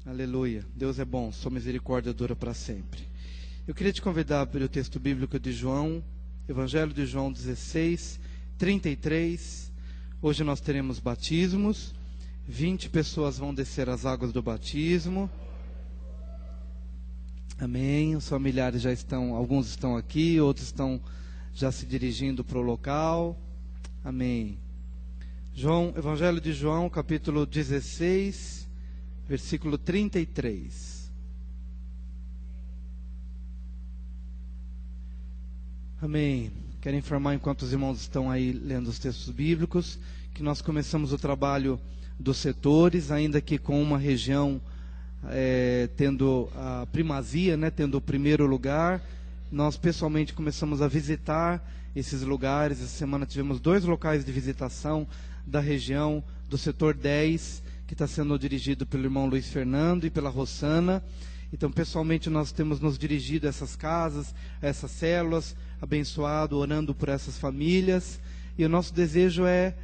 Aleluia. Deus é bom, sua misericórdia dura para sempre. Eu queria te convidar a abrir o texto bíblico de João, Evangelho de João 16, 33. Hoje nós teremos batismos. 20 pessoas vão descer as águas do batismo. Amém. Os familiares já estão, alguns estão aqui, outros estão já se dirigindo para o local. Amém. Evangelho de João, capítulo 16, versículo 33. Amém. Quero informar, enquanto os irmãos estão aí lendo os textos bíblicos, que nós começamos o trabalho dos setores, ainda que com uma região tendo a primazia, tendo o primeiro lugar. Nós pessoalmente começamos a visitar esses lugares. Essa semana tivemos 2 locais de visitação da região do setor 10, que está sendo dirigido pelo irmão Luiz Fernando e pela Rossana. Então, pessoalmente, nós temos nos dirigido a essas casas, a essas células, abençoado, orando por essas famílias. E o nosso desejo é,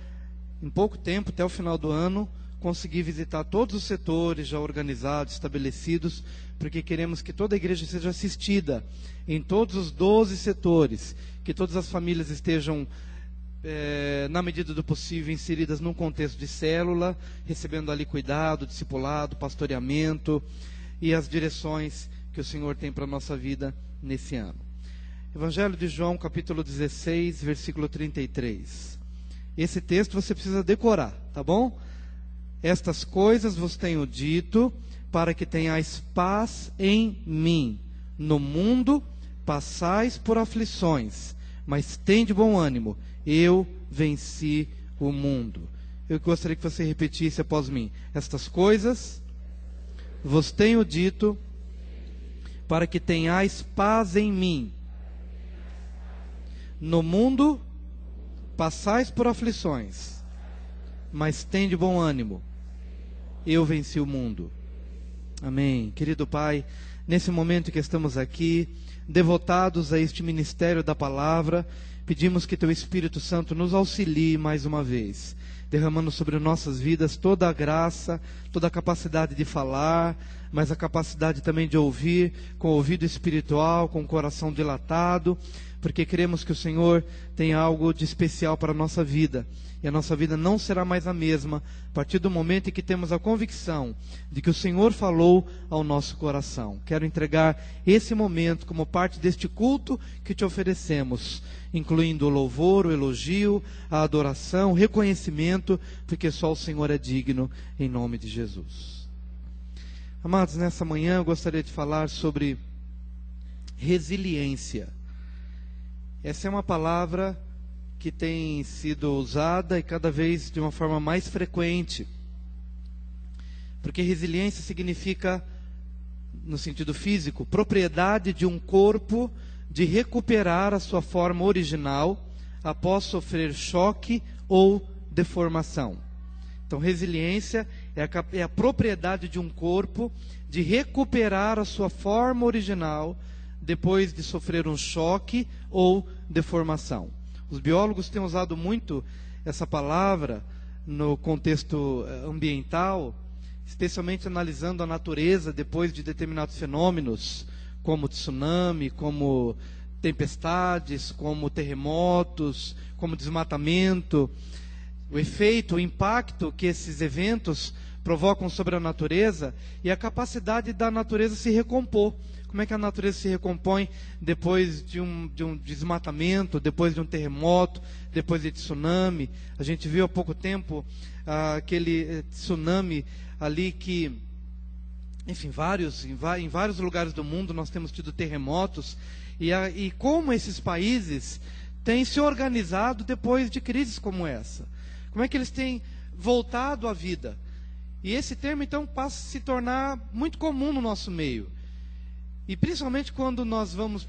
em pouco tempo, até o final do ano, conseguir visitar todos os setores já organizados, estabelecidos, porque queremos que toda a igreja seja assistida em todos os 12 setores, que todas as famílias estejam, na medida do possível, inseridas num contexto de célula, recebendo ali cuidado, discipulado, pastoreamento e as direções que o Senhor tem para a nossa vida nesse ano. Evangelho de João, capítulo 16, versículo 33. Esse texto você precisa decorar, tá bom? Estas coisas vos tenho dito, para que tenhais paz em mim. No mundo passais por aflições, mas tende bom ânimo. Eu venci o mundo. Eu gostaria que você repetisse após mim. Estas coisas vos tenho dito, para que tenhais paz em mim. No mundo passais por aflições, mas tende bom ânimo. Eu venci o mundo. Amém. Querido Pai, nesse momento que estamos aqui, devotados a este ministério da palavra, pedimos que Teu Espírito Santo nos auxilie mais uma vez, derramando sobre nossas vidas toda a graça, toda a capacidade de falar, mas a capacidade também de ouvir, com o ouvido espiritual, com o coração dilatado, porque queremos que o Senhor tenha algo de especial para a nossa vida. E a nossa vida não será mais a mesma a partir do momento em que temos a convicção de que o Senhor falou ao nosso coração. Quero entregar esse momento como parte deste culto que te oferecemos, incluindo o louvor, o elogio, a adoração, o reconhecimento, porque só o Senhor é digno, em nome de Jesus. Amados, nessa manhã eu gostaria de falar sobre resiliência. Essa é uma palavra que tem sido usada e cada vez de uma forma mais frequente. Porque resiliência significa, no sentido físico, propriedade de um corpo de recuperar a sua forma original após sofrer choque ou deformação. Então, resiliência é a propriedade de um corpo de recuperar a sua forma original depois de sofrer um choque ou deformação. Os biólogos têm usado muito essa palavra no contexto ambiental, especialmente analisando a natureza depois de determinados fenômenos, como tsunami, como tempestades, como terremotos, como desmatamento. O efeito, o impacto que esses eventos provocam sobre a natureza e a capacidade da natureza se recompor. Como é que a natureza se recompõe depois de um desmatamento, depois de um terremoto, depois de tsunami? A gente viu há pouco tempo aquele tsunami ali que, enfim, em vários lugares do mundo nós temos tido terremotos. E como esses países têm se organizado depois de crises como essa? Como é que eles têm voltado à vida? E esse termo, então, passa a se tornar muito comum no nosso meio. E principalmente quando nós vamos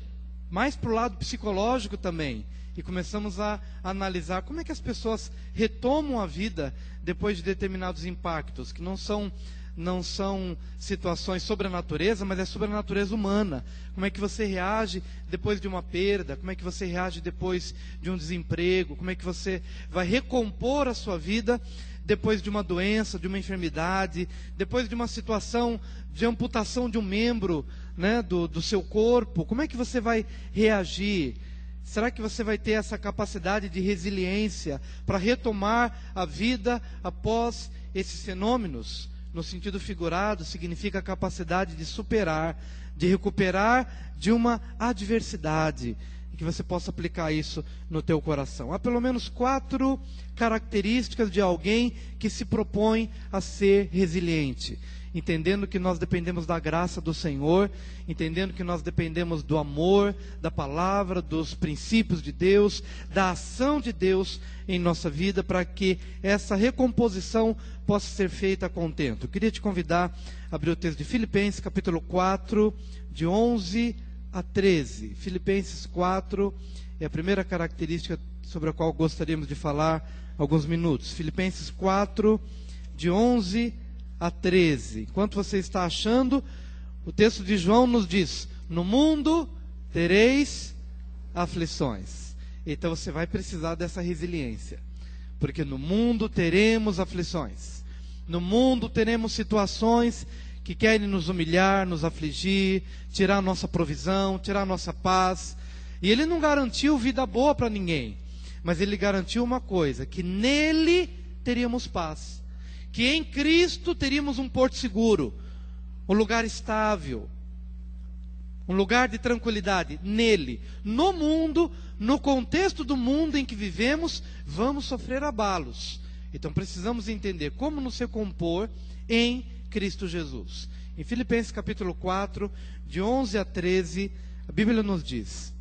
mais para o lado psicológico também, e começamos a analisar como é que as pessoas retomam a vida depois de determinados impactos, que não são situações sobre a natureza, mas é sobre a natureza humana. Como é que você reage depois de uma perda? Como é que você reage depois de um desemprego? Como é que você vai recompor a sua vida depois de uma doença, de uma enfermidade, depois de uma situação de amputação de um membro, né, do seu corpo? Como é que você vai reagir? Será que você vai ter essa capacidade de resiliência para retomar a vida após esses fenômenos? No sentido figurado, significa a capacidade de superar, de recuperar de uma adversidade, e que você possa aplicar isso no teu coração. Há pelo menos 4 características de alguém que se propõe a ser resiliente. Entendendo que nós dependemos da graça do Senhor, entendendo que nós dependemos do amor, da palavra, dos princípios de Deus, da ação de Deus em nossa vida, para que essa recomposição possa ser feita a contento. Eu queria te convidar a abrir o texto de Filipenses, capítulo 4, de 11 a 13. Filipenses 4 é a primeira característica sobre a qual gostaríamos de falar alguns minutos. Filipenses 4, de 11 a 13. Enquanto você está achando, o texto de João nos diz: no mundo tereis aflições. Então você vai precisar dessa resiliência, porque no mundo teremos aflições. No mundo teremos situações que querem nos humilhar, nos afligir, tirar a nossa provisão, tirar a nossa paz. E Ele não garantiu vida boa para ninguém, mas Ele garantiu uma coisa: que nele teríamos paz, que em Cristo teríamos um porto seguro, um lugar estável, um lugar de tranquilidade. Nele, no mundo, no contexto do mundo em que vivemos, vamos sofrer abalos. Então precisamos entender como nos recompor em Cristo Jesus. Em Filipenses capítulo 4, de 11 a 13, a Bíblia nos diz,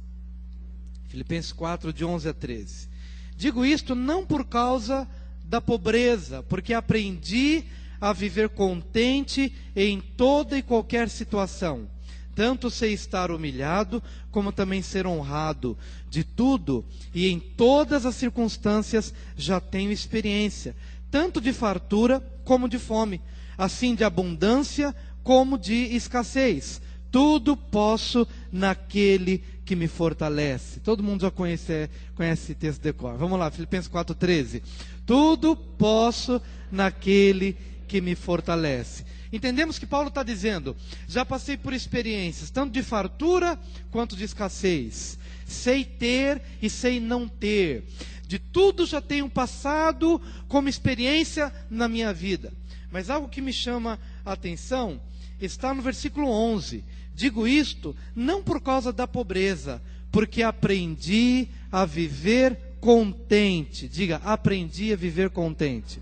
Filipenses 4, de 11 a 13: digo isto não por causa da pobreza, porque aprendi a viver contente em toda e qualquer situação. Tanto sei estar humilhado, como também ser honrado. De tudo e em todas as circunstâncias já tenho experiência, tanto de fartura como de fome, assim de abundância como de escassez. Tudo posso naquele que me fortalece. Todo mundo já conhece esse texto de cor. Vamos lá, Filipenses 4,13. Tudo posso naquele que me fortalece. Entendemos que Paulo está dizendo: já passei por experiências, tanto de fartura quanto de escassez. Sei ter e sei não ter. De tudo já tenho passado como experiência na minha vida. Mas algo que me chama a atenção está no versículo 11. Digo isto não por causa da pobreza, porque aprendi a viver contente. Diga, aprendi a viver contente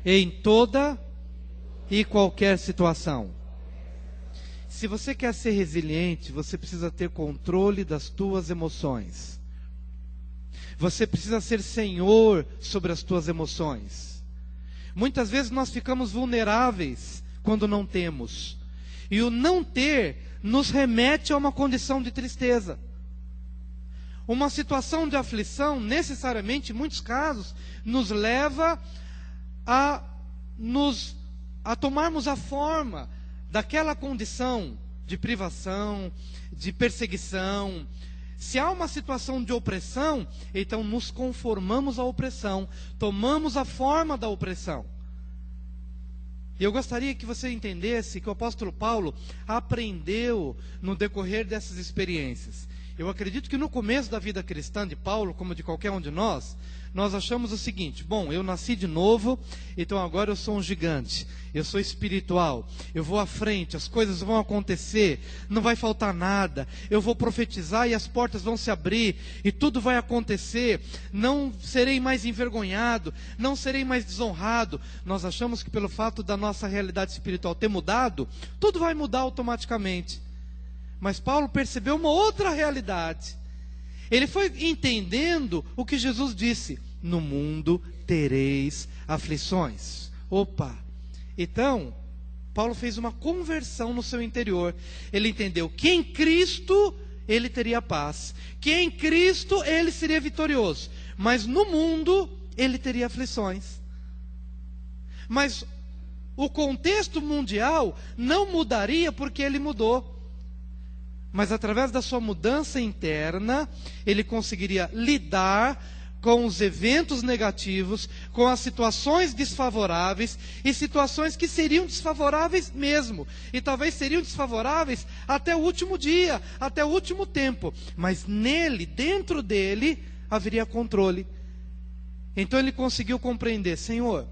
em toda e qualquer situação. Se você quer ser resiliente, você precisa ter controle das tuas emoções. Você precisa ser senhor sobre as tuas emoções. Muitas vezes nós ficamos vulneráveis quando não temos. E o não ter nos remete a uma condição de tristeza. Uma situação de aflição, necessariamente, em muitos casos, nos leva a tomarmos a forma daquela condição de privação, de perseguição. Se há uma situação de opressão, então nos conformamos à opressão, tomamos a forma da opressão. E eu gostaria que você entendesse que o apóstolo Paulo aprendeu no decorrer dessas experiências. Eu acredito que no começo da vida cristã de Paulo, como de qualquer um de nós achamos o seguinte: bom, eu nasci de novo, então agora eu sou um gigante, eu sou espiritual, eu vou à frente, as coisas vão acontecer, não vai faltar nada, eu vou profetizar e as portas vão se abrir, e tudo vai acontecer, não serei mais envergonhado, não serei mais desonrado. Nós achamos que pelo fato da nossa realidade espiritual ter mudado, tudo vai mudar automaticamente. Mas Paulo percebeu uma outra realidade. Ele foi entendendo o que Jesus disse: no mundo tereis aflições. Opa! Então, Paulo fez uma conversão no seu interior. Ele entendeu que em Cristo ele teria paz, que em Cristo ele seria vitorioso, mas no mundo ele teria aflições. Mas o contexto mundial não mudaria porque ele mudou. Mas através da sua mudança interna, ele conseguiria lidar com os eventos negativos, com as situações desfavoráveis e situações que seriam desfavoráveis mesmo. E talvez seriam desfavoráveis até o último dia, até o último tempo. Mas nele, dentro dele, haveria controle. Então ele conseguiu compreender: Senhor,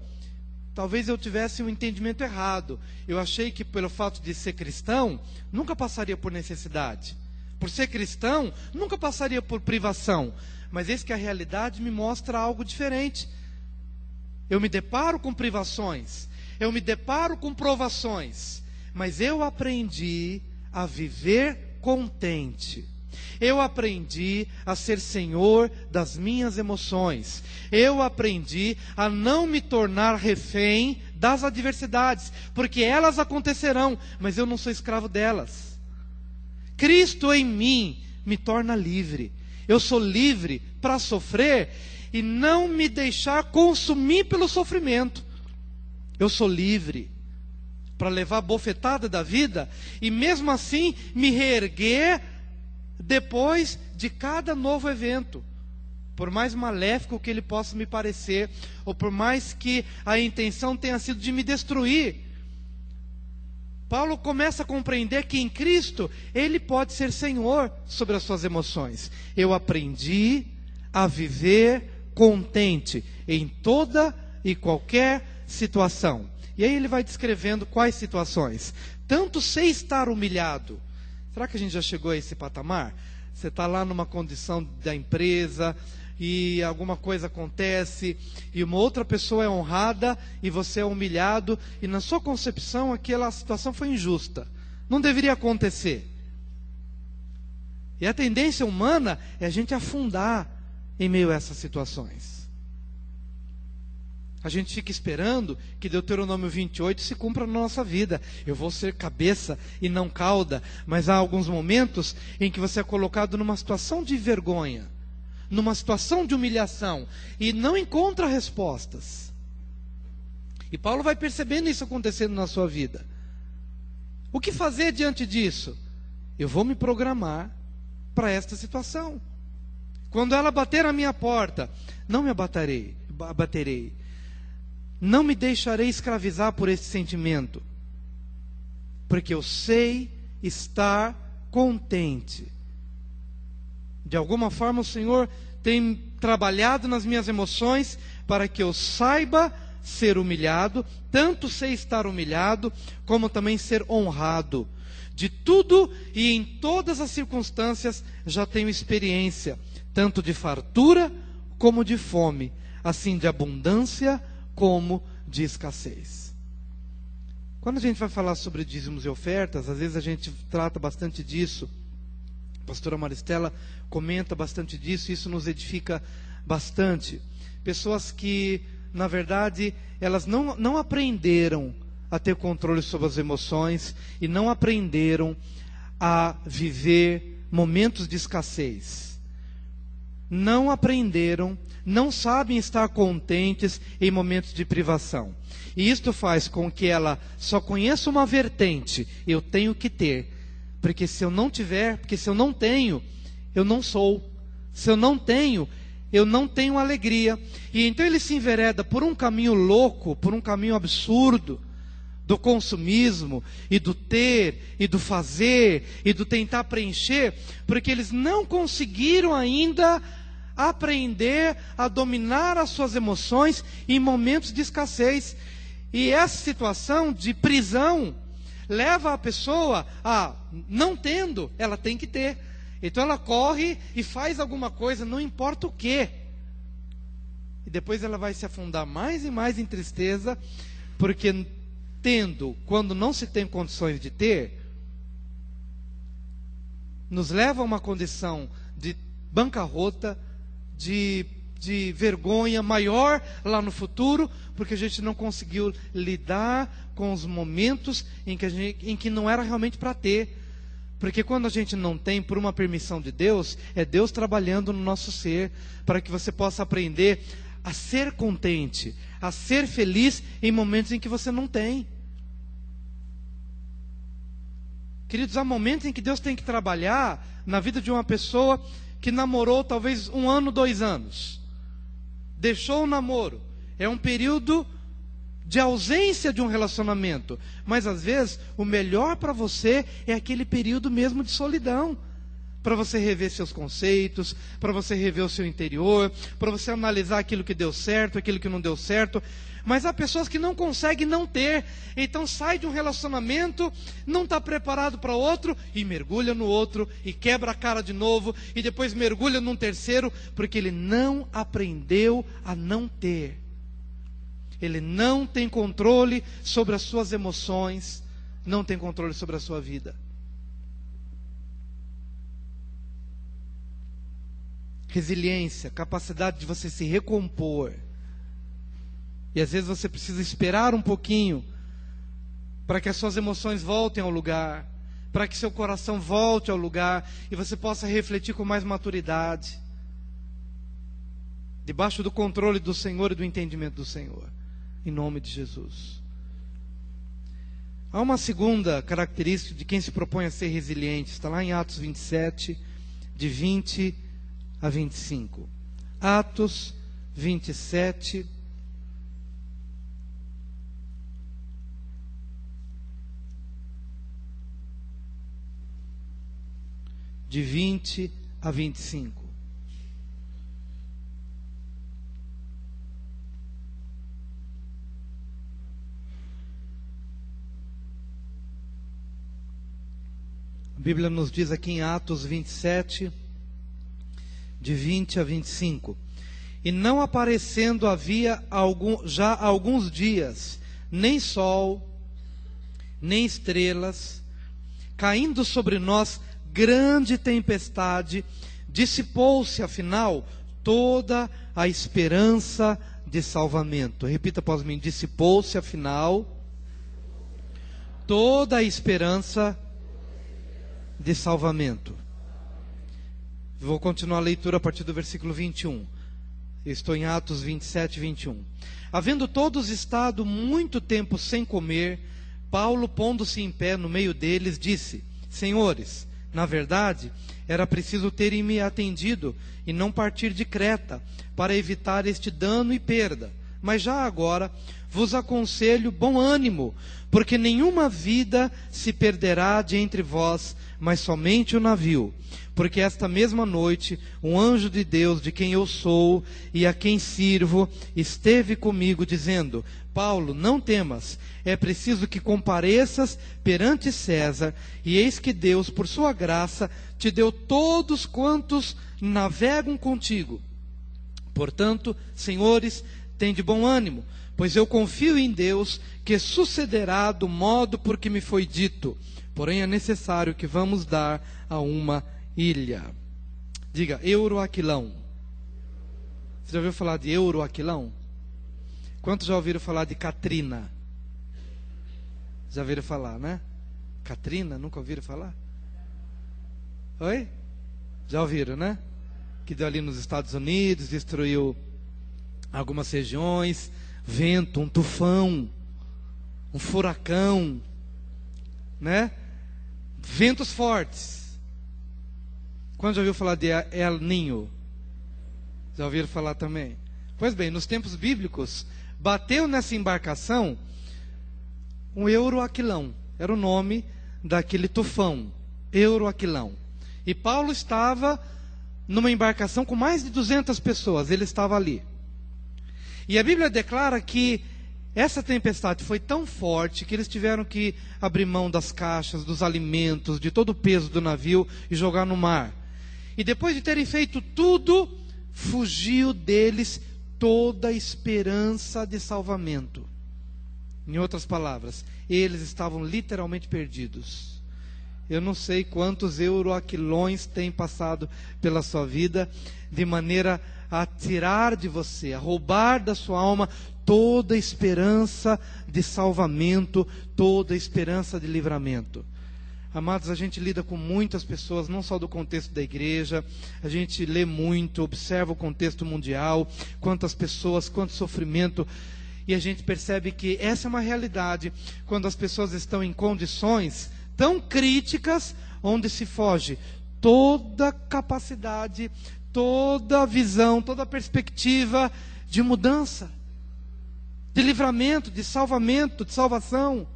talvez eu tivesse um entendimento errado. Eu achei que pelo fato de ser cristão, nunca passaria por necessidade. Por ser cristão, nunca passaria por privação. Mas eis que a realidade me mostra algo diferente. Eu me deparo com privações, eu me deparo com provações, mas eu aprendi a viver contente. Eu aprendi a ser senhor das minhas emoções. Eu aprendi a não me tornar refém das adversidades, porque elas acontecerão, mas eu não sou escravo delas. Cristo em mim me torna livre. Eu sou livre para sofrer e não me deixar consumir pelo sofrimento. Eu sou livre para levar a bofetada da vida e mesmo assim me reerguer depois de cada novo evento. Por mais maléfico que ele possa me parecer, ou por mais que a intenção tenha sido de me destruir, Paulo começa a compreender que em Cristo ele pode ser senhor sobre as suas emoções. Eu aprendi a viver contente em toda e qualquer situação. E aí ele vai descrevendo quais situações. Tanto sei estar humilhado. Será que a gente já chegou a esse patamar? Você está lá numa condição da empresa e alguma coisa acontece e uma outra pessoa é honrada e você é humilhado e na sua concepção aquela situação foi injusta, não deveria acontecer. E a tendência humana é a gente afundar em meio a essas situações. A gente fica esperando que Deuteronômio 28 se cumpra na nossa vida. Eu vou ser cabeça e não cauda. Mas há alguns momentos em que você é colocado numa situação de vergonha, numa situação de humilhação, e não encontra respostas. E Paulo vai percebendo isso acontecendo na sua vida. O que fazer diante disso? Eu vou me programar para esta situação. Quando ela bater à minha porta, não me abaterei. Não me deixarei escravizar por esse sentimento, porque eu sei estar contente. De alguma forma o Senhor tem trabalhado nas minhas emoções para que eu saiba ser humilhado, tanto sei estar humilhado, como também ser honrado. De tudo e em todas as circunstâncias já tenho experiência, tanto de fartura como de fome, assim de abundância como de escassez. Quando a gente vai falar sobre dízimos e ofertas, às vezes a gente trata bastante disso. A pastora Maristela comenta bastante disso, e isso nos edifica bastante. Pessoas que, na verdade, elas não aprenderam a ter controle sobre as emoções e não aprenderam a viver momentos de escassez. Não aprenderam, não sabem estar contentes em momentos de privação. E isto faz com que ela só conheça uma vertente: eu tenho que ter. Porque se eu não tiver, porque se eu não tenho, eu não sou. Se eu não tenho, eu não tenho alegria. E então ele se envereda por um caminho louco, por um caminho absurdo, do consumismo, e do ter, e do fazer, e do tentar preencher, porque eles não conseguiram ainda aprender a dominar as suas emoções em momentos de escassez. E essa situação de prisão leva a pessoa a, não tendo, ela tem que ter. Então ela corre e faz alguma coisa, não importa o quê. E depois ela vai se afundar mais e mais em tristeza, porque tendo, quando não se tem condições de ter, nos leva a uma condição de bancarrota, de vergonha maior lá no futuro, porque a gente não conseguiu lidar com os momentos em que não era realmente para ter. Porque quando a gente não tem, por uma permissão de Deus, é Deus trabalhando no nosso ser, para que você possa aprender a ser contente, a ser feliz em momentos em que você não tem. Queridos, há momentos em que Deus tem que trabalhar na vida de uma pessoa que namorou talvez 1 ano, 2 anos. deixou o namoro. É um período de ausência de um relacionamento. Mas às vezes o melhor para você é aquele período mesmo de solidão. Para você rever seus conceitos, para você rever o seu interior, para você analisar aquilo que deu certo, aquilo que não deu certo. Mas há pessoas que não conseguem não ter, então sai de um relacionamento, não está preparado para outro, e mergulha no outro, e quebra a cara de novo, e depois mergulha num terceiro, porque ele não aprendeu a não ter. Ele não tem controle sobre as suas emoções, não tem controle sobre a sua vida. Resiliência, capacidade de você se recompor. E às vezes você precisa esperar um pouquinho para que as suas emoções voltem ao lugar, para que seu coração volte ao lugar e você possa refletir com mais maturidade, debaixo do controle do Senhor e do entendimento do Senhor, em nome de Jesus. Há uma segunda característica de quem se propõe a ser resiliente, está lá em Atos 27, de 20 a 25. Atos 27, de 20 a 25. A Bíblia nos diz aqui em Atos 27, de 20 a 25. E não aparecendo havia já alguns dias, nem sol, nem estrelas, caindo sobre nós grande tempestade, dissipou-se afinal toda a esperança de salvamento. Repita após mim: dissipou-se afinal toda a esperança de salvamento. Vou continuar a leitura a partir do versículo 21. Eu estou em Atos 27, 21. Havendo todos estado muito tempo sem comer, Paulo, pondo-se em pé no meio deles, disse: Senhores, na verdade, era preciso terem me atendido e não partir de Creta, para evitar este dano e perda. Mas já agora vos aconselho bom ânimo, porque nenhuma vida se perderá de entre vós, mas somente o navio. Porque esta mesma noite, um anjo de Deus, de quem eu sou e a quem sirvo, esteve comigo, dizendo: Paulo, não temas, é preciso que compareças perante César, e eis que Deus, por sua graça, te deu todos quantos navegam contigo. Portanto, senhores, tende bom ânimo, pois eu confio em Deus, que sucederá do modo por que me foi dito. Porém é necessário que vamos dar a uma ilha. Diga, Euroaquilão. Você já ouviu falar de Euroaquilão? Quantos já ouviram falar de Katrina? Já ouviram falar, né? Katrina, nunca ouviram falar? Oi? Já ouviram, né? Que deu ali nos Estados Unidos, destruiu algumas regiões, vento, um tufão, um furacão, né? Ventos fortes. Quando já ouviu falar de El Niño? Já ouviram falar também? Pois bem, nos tempos bíblicos, bateu nessa embarcação um Euroaquilão. Era o nome daquele tufão, Euroaquilão. E Paulo estava numa embarcação com mais de 200 pessoas, ele estava ali. E a Bíblia declara que essa tempestade foi tão forte que eles tiveram que abrir mão das caixas, dos alimentos, de todo o peso do navio e jogar no mar. E depois de terem feito tudo, fugiu deles toda a esperança de salvamento. Em outras palavras, eles estavam literalmente perdidos. Eu não sei quantos euroaquilões têm passado pela sua vida, de maneira a tirar de você, a roubar da sua alma toda a esperança de salvamento, toda a esperança de livramento. Amados, a gente lida com muitas pessoas, não só do contexto da igreja, a gente lê muito, observa o contexto mundial, quantas pessoas, quanto sofrimento, e a gente percebe que essa é uma realidade, quando as pessoas estão em condições tão críticas, onde se foge toda capacidade, toda visão, toda perspectiva de mudança, de livramento, de salvamento, de salvação.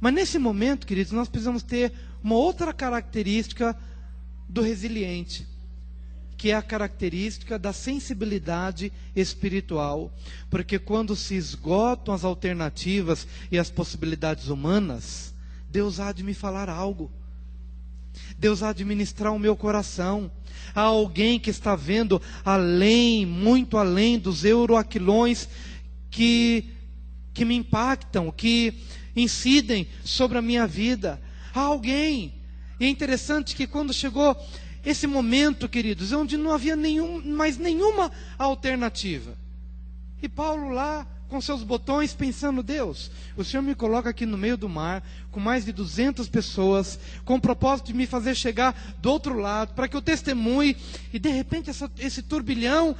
Mas nesse momento, queridos, nós precisamos ter uma outra característica do resiliente, que é a característica da sensibilidade espiritual. Porque quando se esgotam as alternativas e as possibilidades humanas, Deus há de me falar algo. Deus há de ministrar o meu coração. Há alguém que está vendo além, muito além dos euroaquilões que me impactam, que incidem sobre a minha vida. Há alguém. E é interessante que quando chegou esse momento, queridos, onde não havia mais nenhuma alternativa, e Paulo lá com seus botões pensando: Deus, o Senhor me coloca aqui no meio do mar, com mais de 200 pessoas, com o propósito de me fazer chegar do outro lado, para que eu testemunhe, e de repente esse turbilhão,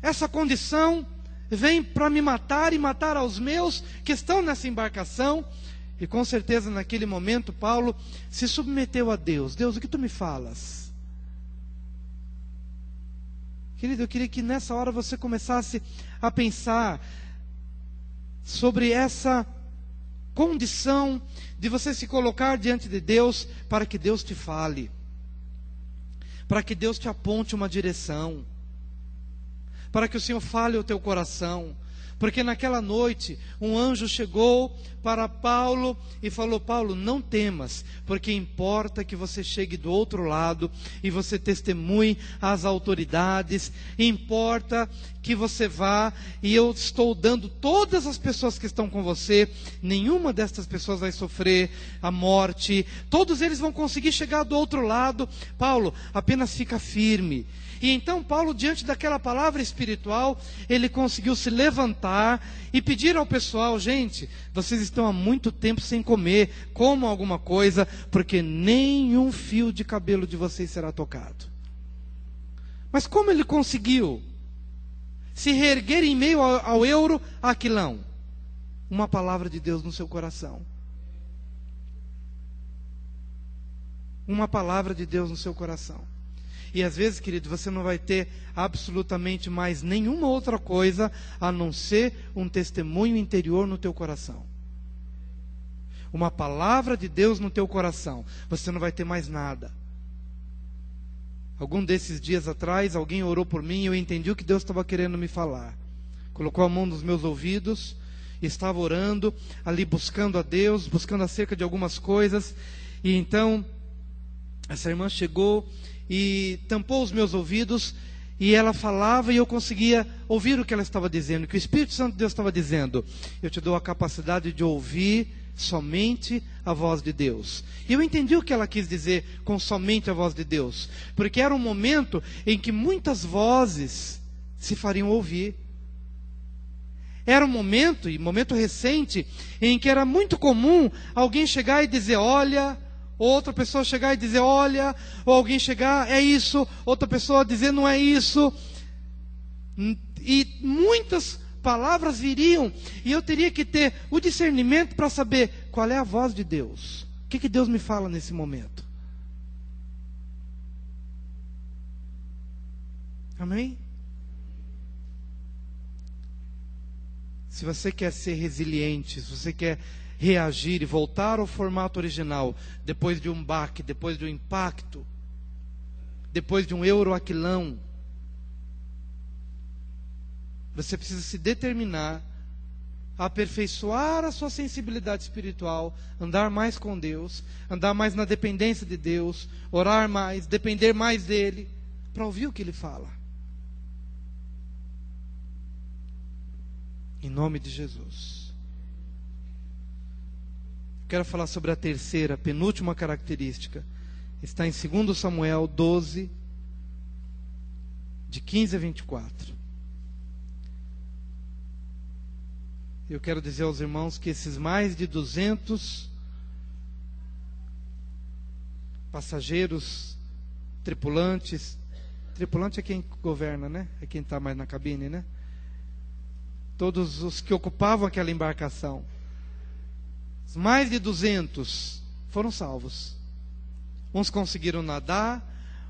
essa condição, vem para me matar e matar aos meus que estão nessa embarcação. E com certeza naquele momento Paulo se submeteu a Deus. Deus, o que tu me falas? Querido, eu queria que nessa hora você começasse a pensar sobre essa condição de você se colocar diante de Deus, para que Deus te fale, para que Deus te aponte uma direção, para que o Senhor fale ao teu coração. Porque naquela noite um anjo chegou para Paulo e falou: Paulo, não temas, porque importa que você chegue do outro lado e você testemunhe às autoridades, importa que você vá, e eu estou dando todas as pessoas que estão com você, nenhuma destas pessoas vai sofrer a morte, todos eles vão conseguir chegar do outro lado. Paulo, apenas fica firme. E então Paulo, diante daquela palavra espiritual, ele conseguiu se levantar e pedir ao pessoal: gente, vocês estão há muito tempo sem comer, comam alguma coisa, porque nenhum fio de cabelo de vocês será tocado. Mas como ele conseguiu se reerguer em meio ao euroaquilão? Uma palavra de Deus no seu coração. Uma palavra de Deus no seu coração. E às vezes, querido, você não vai ter absolutamente mais nenhuma outra coisa a não ser um testemunho interior no teu coração. Uma palavra de Deus no teu coração. Você não vai ter mais nada. Algum desses dias atrás, alguém orou por mim e eu entendi o que Deus estava querendo me falar. Colocou a mão nos meus ouvidos e estava orando, ali buscando a Deus, buscando acerca de algumas coisas. E então, essa irmã chegou e tampou os meus ouvidos, e ela falava e eu conseguia ouvir o que ela estava dizendo, que o Espírito Santo de Deus estava dizendo: eu te dou a capacidade de ouvir somente a voz de Deus. E eu entendi o que ela quis dizer com somente a voz de Deus, porque era um momento em que muitas vozes se fariam ouvir. Era um momento, e momento recente, em que era muito comum alguém chegar e dizer: olha, outra pessoa chegar e dizer: olha, ou alguém chegar: é isso, outra pessoa dizer: não é isso. E muitas palavras viriam, e eu teria que ter o discernimento para saber qual é a voz de Deus. O que Deus me fala nesse momento? Amém? Se você quer ser resiliente, se você quer reagir e voltar ao formato original, depois de um baque, depois de um impacto, depois de um euroaquilão, você precisa se determinar a aperfeiçoar a sua sensibilidade espiritual, andar mais com Deus, andar mais na dependência de Deus, orar mais, depender mais dEle, para ouvir o que Ele fala. Em nome de Jesus. Quero falar sobre a terceira, penúltima característica. Está em 2 Samuel 12, de 15 a 24. Eu quero dizer aos irmãos que esses mais de 200 passageiros, tripulantes, tripulante é quem governa, né? É quem está mais na cabine, né? Todos os que ocupavam aquela embarcação, mais de 200 foram salvos. Uns conseguiram nadar,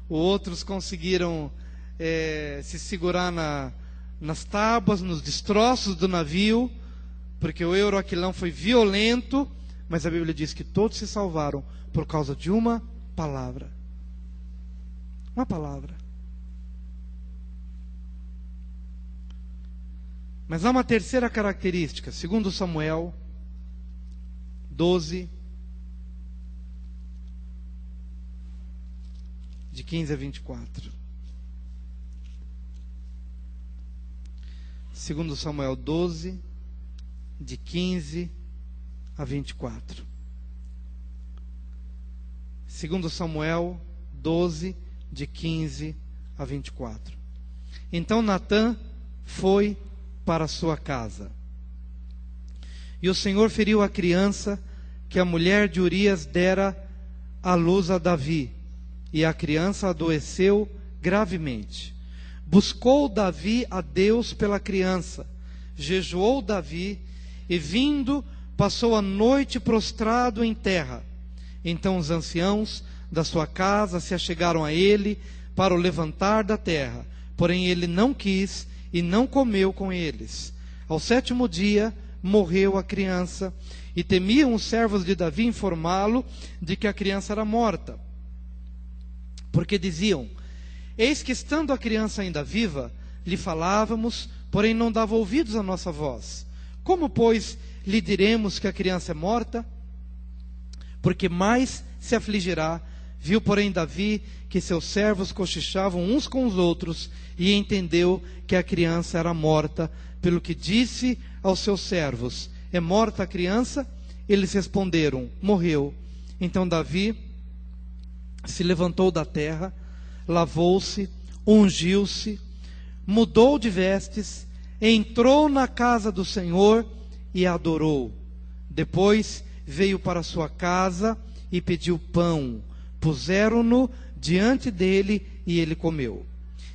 outros conseguiram se segurar nas tábuas, nos destroços do navio, porque o Euroaquilão foi violento, mas a Bíblia diz que todos se salvaram por causa de uma palavra. Uma palavra. Mas há uma terceira característica, segundo Samuel 12, de 15 a 24. Segundo Samuel 12, de 15 a 24. Segundo Samuel 12, de 15 a 24. Então Natã foi para a sua casa. E o Senhor feriu a criança que a mulher de Urias dera à luz a Davi, e a criança adoeceu gravemente. Buscou Davi a Deus pela criança, jejuou Davi, e vindo, passou a noite prostrado em terra. Então os anciãos da sua casa se achegaram a ele para o levantar da terra, porém ele não quis e não comeu com eles. Ao 7º dia morreu a criança, e temiam os servos de Davi informá-lo de que a criança era morta, porque diziam: eis que estando a criança ainda viva, lhe falávamos, porém não dava ouvidos à nossa voz. Como, pois, lhe diremos que a criança é morta? Porque mais se afligirá. Viu, porém, Davi que seus servos cochichavam uns com os outros, e entendeu que a criança era morta, pelo que disse aos seus servos: é morta a criança? Eles responderam: morreu. Então Davi se levantou da terra, lavou-se, ungiu-se, mudou de vestes, entrou na casa do Senhor e adorou. Depois veio para sua casa e pediu pão. Puseram-no diante dele e ele comeu.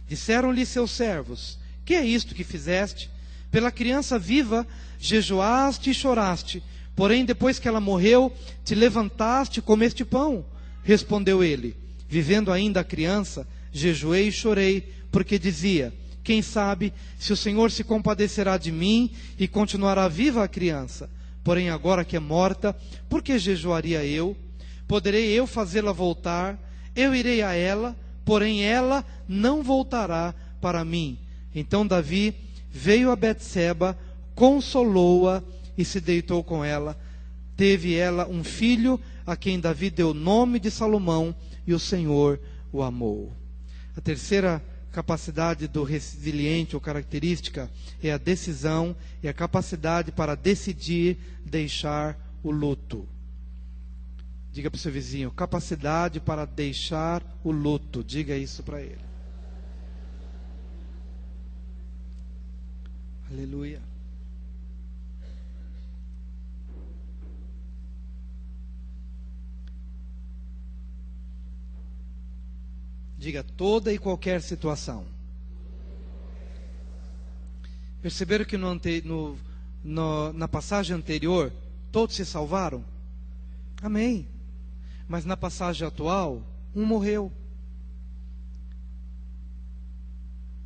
Disseram-lhe seus servos: que é isto que fizeste? Pela criança viva jejuaste e choraste, porém depois que ela morreu, te levantaste e comeste pão. Respondeu ele: vivendo ainda a criança, jejuei e chorei, porque dizia: quem sabe se o Senhor se compadecerá de mim e continuará viva a criança. Porém agora que é morta, por que jejuaria eu? Poderei eu fazê-la voltar? Eu irei a ela, porém ela não voltará para mim. Então Davi veio a Betseba, consolou-a e se deitou com ela. Teve ela um filho, a quem Davi deu o nome de Salomão, e o Senhor o amou. A terceira capacidade do resiliente, ou característica, é a decisão, é a capacidade para decidir deixar o luto. Diga para o seu vizinho: capacidade para deixar o luto. Diga isso para ele. Aleluia. Diga: toda e qualquer situação. Perceberam que na passagem anterior todos se salvaram? Amém. Mas na passagem atual, um morreu.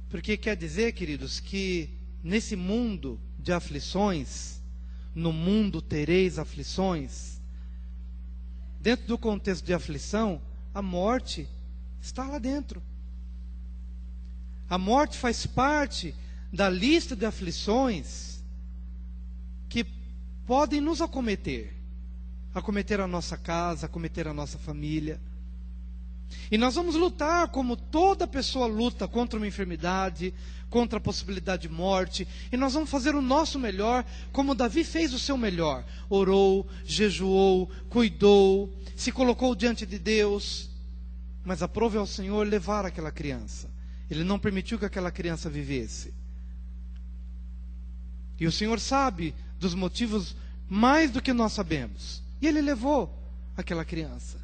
Porque quer dizer, queridos, que nesse mundo de aflições, no mundo tereis aflições, dentro do contexto de aflição, a morte está lá dentro. A morte faz parte da lista de aflições que podem nos acometer a nossa casa, acometer a nossa família. E nós vamos lutar como toda pessoa luta contra uma enfermidade, contra a possibilidade de morte, e nós vamos fazer o nosso melhor, como Davi fez o seu melhor. Orou, jejuou, cuidou, se colocou diante de Deus, mas aprove ao Senhor levar aquela criança. Ele não permitiu que aquela criança vivesse. E o Senhor sabe dos motivos mais do que nós sabemos. E Ele levou aquela criança.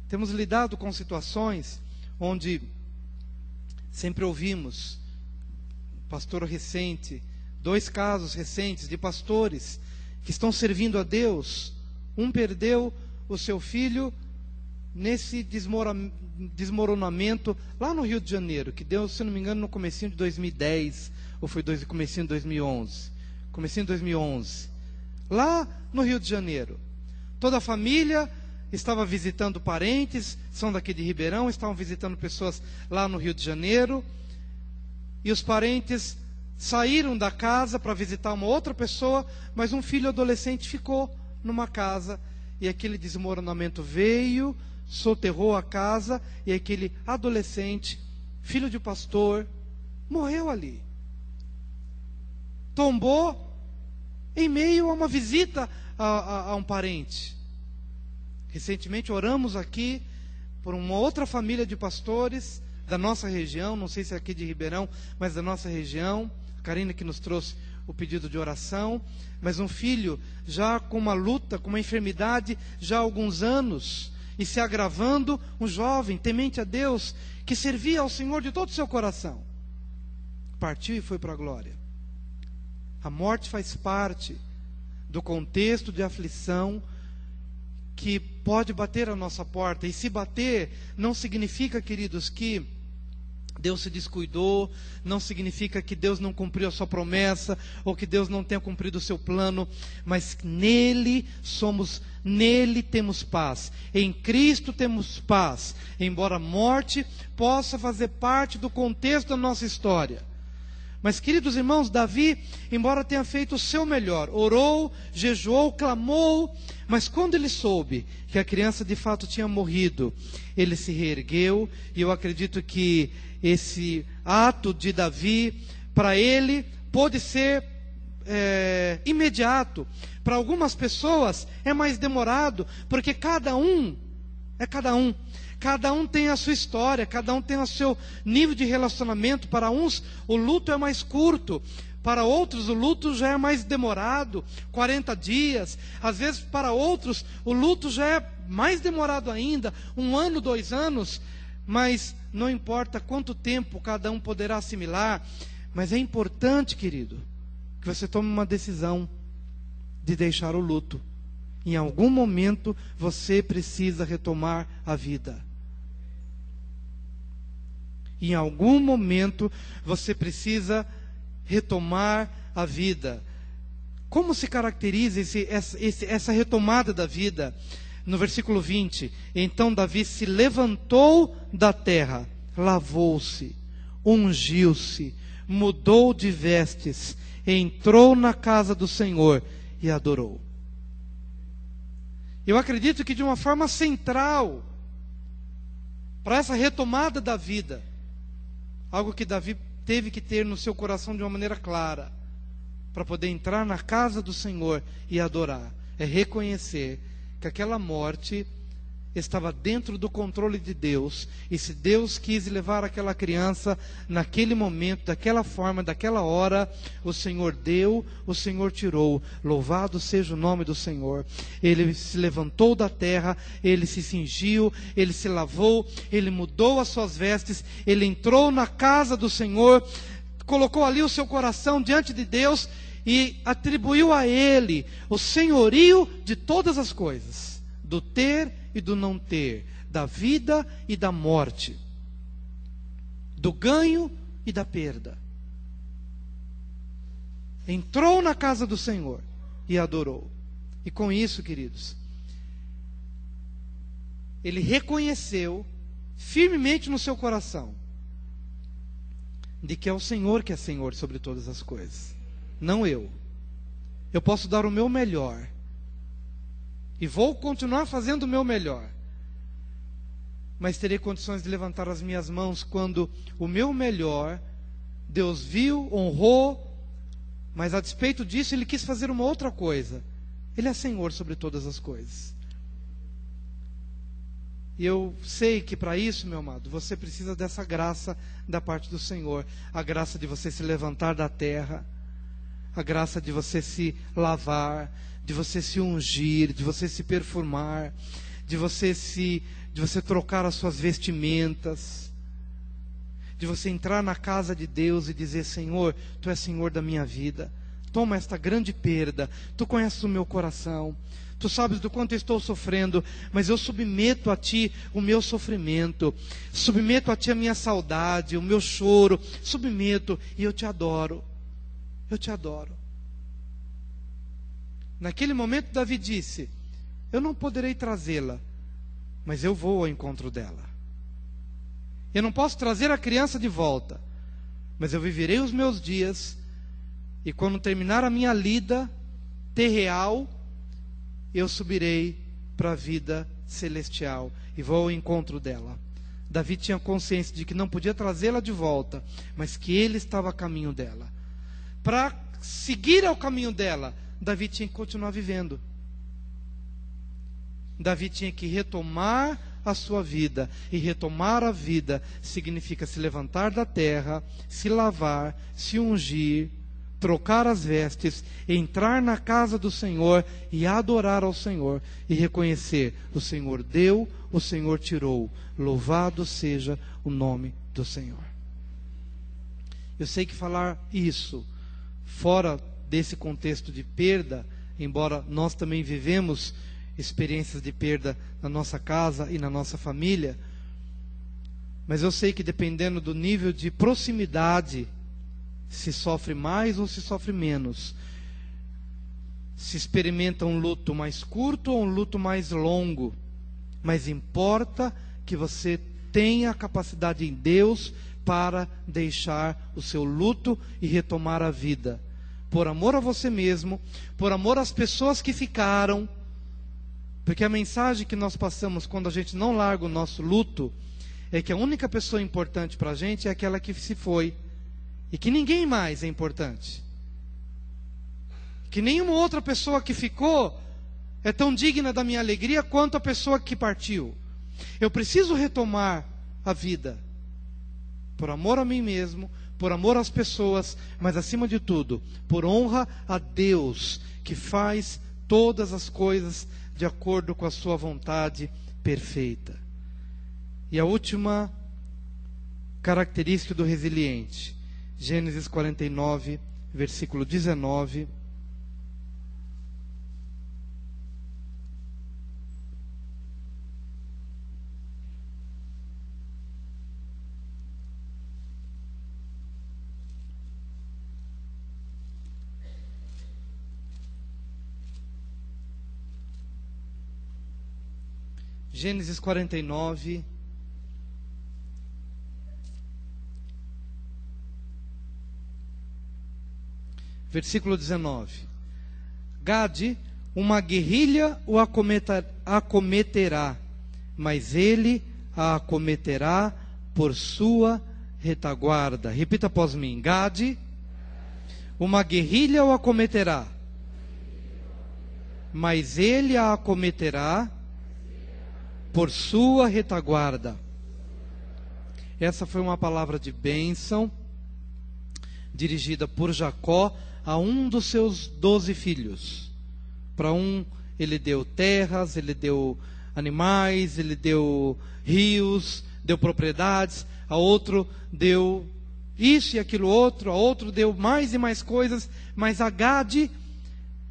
Temos lidado com situações onde sempre ouvimos, pastor recente, 2 casos recentes de pastores que estão servindo a Deus. Um perdeu o seu filho nesse desmoronamento lá no Rio de Janeiro, que deu, se não me engano, no comecinho de 2010, ou foi comecinho de 2011? Comecinho de 2011. Lá no Rio de Janeiro. Toda a família estava visitando parentes, são daqui de Ribeirão, estavam visitando pessoas lá no Rio de Janeiro. E os parentes saíram da casa para visitar uma outra pessoa, mas um filho adolescente ficou numa casa. E aquele desmoronamento veio, soterrou a casa, e aquele adolescente, filho de pastor, morreu ali. Tombou em meio a uma visita a um parente. Recentemente oramos aqui por uma outra família de pastores da nossa região, não sei se é aqui de Ribeirão, mas da nossa região. A Karina que nos trouxe o pedido de oração. Mas um filho já com uma luta, com uma enfermidade já há alguns anos, e se agravando, um jovem temente a Deus, que servia ao Senhor de todo o seu coração, partiu e foi para a glória. A morte faz parte do contexto de aflição que pode bater a nossa porta. E se bater, não significa, queridos, que Deus se descuidou, não significa que Deus não cumpriu a sua promessa, ou que Deus não tenha cumprido o seu plano, mas nele temos paz. Em Cristo temos paz, embora a morte possa fazer parte do contexto da nossa história. Mas, queridos irmãos, Davi, embora tenha feito o seu melhor, orou, jejuou, clamou, mas quando ele soube que a criança de fato tinha morrido, ele se reergueu. E eu acredito que esse ato de Davi, para ele, pôde ser imediato. Para algumas pessoas é mais demorado, porque cada um é cada um. Cada um tem a sua história, cada um tem o seu nível de relacionamento. Para uns o luto é mais curto, para outros o luto já é mais demorado, 40 dias. Às vezes para outros o luto já é mais demorado ainda, 1 ano, 2 anos. Mas não importa quanto tempo cada um poderá assimilar, mas é importante, querido, que você tome uma decisão de deixar o luto. Em algum momento você precisa retomar a vida. Em algum momento você precisa retomar a vida. Como se caracteriza essa retomada da vida? No versículo 20: então Davi se levantou da terra, lavou-se, ungiu-se, mudou de vestes, entrou na casa do Senhor e adorou. Eu acredito que de uma forma central para essa retomada da vida, algo que Davi teve que ter no seu coração de uma maneira clara, para poder entrar na casa do Senhor e adorar, é reconhecer que aquela morte estava dentro do controle de Deus. E se Deus quis levar aquela criança naquele momento, daquela forma, daquela hora, o Senhor deu, o Senhor tirou. Louvado seja o nome do Senhor. Ele se levantou da terra, ele se cingiu, ele se lavou, ele mudou as suas vestes, ele entrou na casa do Senhor, colocou ali o seu coração diante de Deus e atribuiu a ele o senhorio de todas as coisas, do ter e do não ter, da vida e da morte, do ganho e da perda. Entrou na casa do Senhor e adorou. E com isso, queridos, ele reconheceu firmemente no seu coração de que é o Senhor que é Senhor sobre todas as coisas, não eu. Eu posso dar o meu melhor e vou continuar fazendo o meu melhor, mas terei condições de levantar as minhas mãos quando o meu melhor Deus viu, honrou, mas a despeito disso Ele quis fazer uma outra coisa. Ele é Senhor sobre todas as coisas. E eu sei que para isso, meu amado, você precisa dessa graça da parte do Senhor. A graça de você se levantar da terra, a graça de você se lavar, de você se ungir, de você se perfumar, de você trocar as suas vestimentas, de você entrar na casa de Deus e dizer: Senhor, Tu és Senhor da minha vida, toma esta grande perda, tu conheces o meu coração, tu sabes do quanto eu estou sofrendo, mas eu submeto a ti o meu sofrimento, submeto a ti a minha saudade, o meu choro, submeto, e eu te adoro, eu te adoro. Naquele momento Davi disse, eu não poderei trazê-la, mas eu vou ao encontro dela. Eu não posso trazer a criança de volta, mas eu viverei os meus dias, e quando terminar a minha lida terreal, eu subirei para a vida celestial e vou ao encontro dela. Davi tinha consciência de que não podia trazê-la de volta, mas que ele estava a caminho dela. Para seguir ao caminho dela, Davi tinha que continuar vivendo. Davi tinha que retomar a sua vida, e retomar a vida significa se levantar da terra, se lavar, se ungir, trocar as vestes, entrar na casa do Senhor e adorar ao Senhor, e reconhecer, o Senhor deu, o Senhor tirou, louvado seja o nome do Senhor. Eu sei que falar isso, fora desse contexto de perda, embora nós também vivemos experiências de perda na nossa casa e na nossa família, mas eu sei que dependendo do nível de proximidade, se sofre mais ou se sofre menos, se experimenta um luto mais curto ou um luto mais longo, mas importa que você tenha a capacidade em Deus para deixar o seu luto e retomar a vida, por amor a você mesmo, por amor às pessoas que ficaram, porque a mensagem que nós passamos quando a gente não larga o nosso luto, é que a única pessoa importante para a gente é aquela que se foi, e que ninguém mais é importante, que nenhuma outra pessoa que ficou é tão digna da minha alegria quanto a pessoa que partiu. Eu preciso retomar a vida, por amor a mim mesmo, por amor às pessoas, mas acima de tudo, por honra a Deus, que faz todas as coisas de acordo com a sua vontade perfeita. E a última característica do resiliente, Gênesis 49, versículo 19. Gênesis 49, versículo 19. Gade, uma guerrilha o acometerá, mas ele a acometerá por sua retaguarda. Repita após mim. Gade, uma guerrilha o acometerá, mas ele a acometerá por sua retaguarda. Essa foi uma palavra de bênção dirigida por Jacó a um dos seus 12 filhos. Para um ele deu terras, ele deu animais, ele deu rios, deu propriedades, a outro deu isso e aquilo outro, a outro deu mais e mais coisas, mas a Gade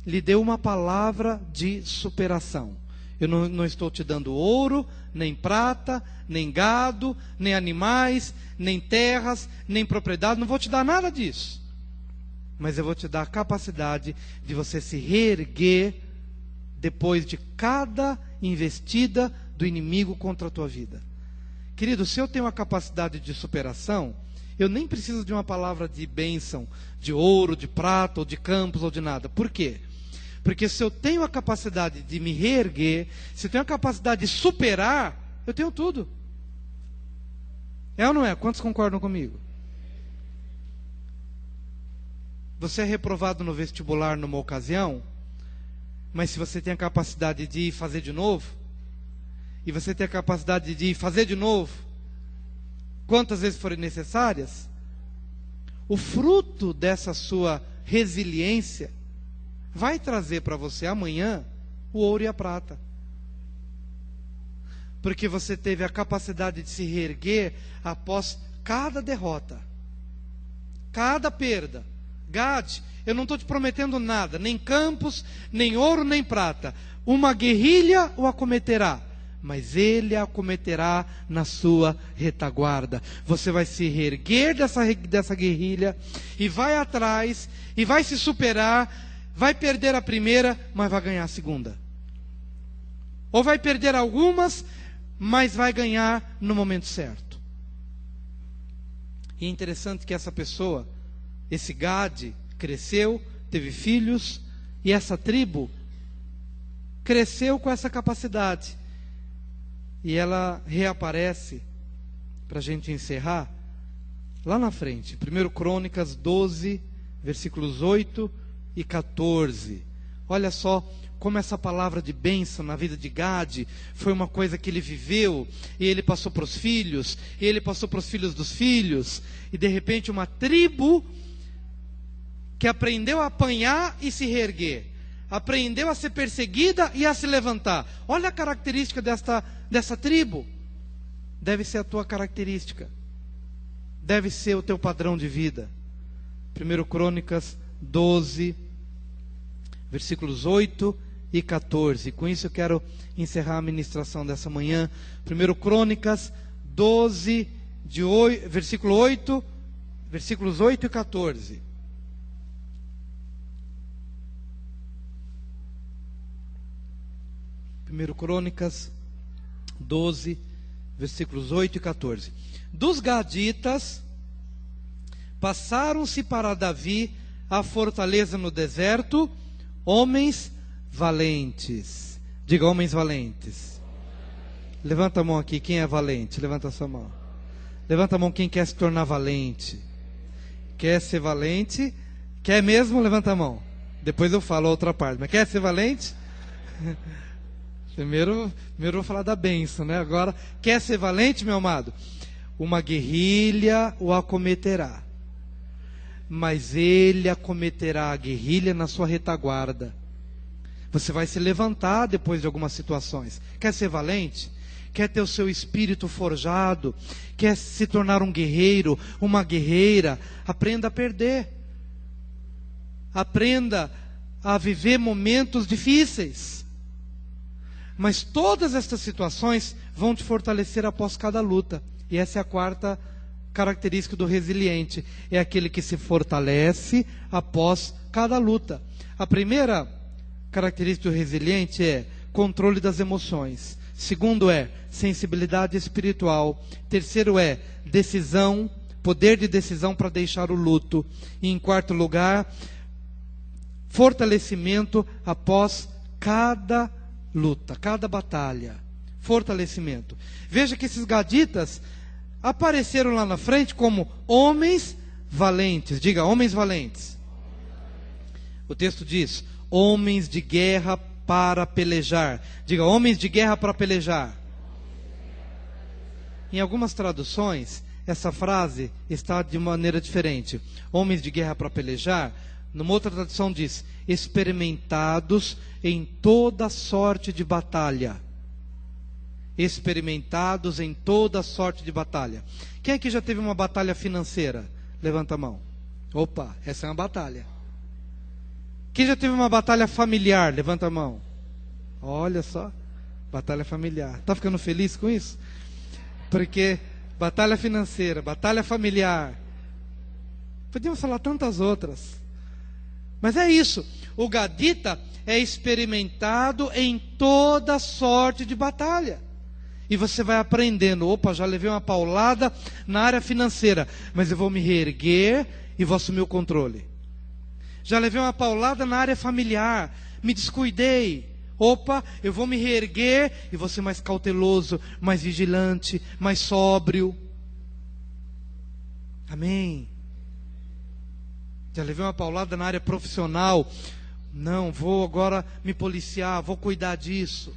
lhe deu uma palavra de superação. Eu não estou te dando ouro, nem prata, nem gado, nem animais, nem terras, nem propriedade. Não vou te dar nada disso. Mas eu vou te dar a capacidade de você se reerguer depois de cada investida do inimigo contra a tua vida. Querido, se eu tenho a capacidade de superação, eu nem preciso de uma palavra de bênção, de ouro, de prata, ou de campos, ou de nada. Por quê? Porque se eu tenho a capacidade de me reerguer, se eu tenho a capacidade de superar, eu tenho tudo. É ou não é? Quantos concordam comigo? Você é reprovado no vestibular numa ocasião, mas se você tem a capacidade de fazer de novo, e você tem a capacidade de fazer de novo, quantas vezes forem necessárias, o fruto dessa sua resiliência vai trazer para você amanhã o ouro e a prata. Porque você teve a capacidade de se reerguer após cada derrota, cada perda, Gade, eu não estou te prometendo nada, nem campos, nem ouro, nem prata. Uma guerrilha o acometerá, mas ele a acometerá na sua retaguarda. Você vai se reerguer dessa guerrilha, e vai atrás, e vai se superar, vai perder a primeira, mas vai ganhar a segunda. Ou vai perder algumas, mas vai ganhar no momento certo. E é interessante que essa pessoa, esse Gade, cresceu, teve filhos, e essa tribo cresceu com essa capacidade. E ela reaparece, para a gente encerrar, lá na frente, 1 Crônicas 12, versículos 8 e 14. Olha só como essa palavra de bênção na vida de Gade foi uma coisa que ele viveu, e ele passou para os filhos, e ele passou para os filhos dos filhos, e de repente uma tribo que aprendeu a apanhar e se reerguer, aprendeu a ser perseguida e a se levantar. Olha a característica dessa tribo. Deve ser a tua característica, deve ser o teu padrão de vida. 1 Crônicas 12, versículos 8 e 14. Com isso eu quero encerrar a ministração dessa manhã. 1 Crônicas 12, versículo 8, versículos 8 e 14. 1 Crônicas 12, versículos 8 e 14. Dos gaditas passaram-se para Davi a fortaleza no deserto homens valentes. Diga, homens valentes. Levanta a mão aqui, quem é valente? Levanta a sua mão. Levanta a mão quem quer se tornar valente. Quer ser valente? Quer mesmo? Levanta a mão. Depois eu falo a outra parte. Mas quer ser valente? Primeiro eu vou falar da bênção, né? Agora, quer ser valente, meu amado? Uma guerrilha o acometerá, mas ele acometerá a guerrilha na sua retaguarda. Você vai se levantar depois de algumas situações. Quer ser valente? Quer ter o seu espírito forjado? Quer se tornar um guerreiro, uma guerreira? Aprenda a perder. Aprenda a viver momentos difíceis. Mas todas estas situações vão te fortalecer após cada luta. E essa é a quarta característica do resiliente. É aquele que se fortalece após cada luta. A primeira característica do resiliente é controle das emoções. Segundo é sensibilidade espiritual. Terceiro é decisão, poder de decisão para deixar o luto. E em quarto lugar, fortalecimento após cada luta, cada batalha. Fortalecimento. Veja que esses gaditas apareceram lá na frente como homens valentes. Diga, homens valentes. O texto diz, homens de guerra para pelejar. Diga, homens de guerra para pelejar. Em algumas traduções, essa frase está de maneira diferente. Homens de guerra para pelejar. Numa outra tradução diz, experimentados em toda sorte de batalha. Experimentados em toda sorte de batalha. Quem aqui já teve uma batalha financeira? Levanta a mão. Opa, essa é uma batalha. Quem já teve uma batalha familiar? Levanta a mão. Olha só, batalha familiar. Está ficando feliz com isso? Porque batalha financeira, batalha familiar. Podíamos falar tantas outras. Mas é isso, o gadita é experimentado em toda sorte de batalha. E você vai aprendendo, opa, já levei uma paulada na área financeira, mas eu vou me reerguer e vou assumir o controle. Já levei uma paulada na área familiar, me descuidei, opa, eu vou me reerguer e vou ser mais cauteloso, mais vigilante, mais sóbrio. Amém. Já levei uma paulada na área profissional. Não, vou agora me policiar, vou cuidar disso.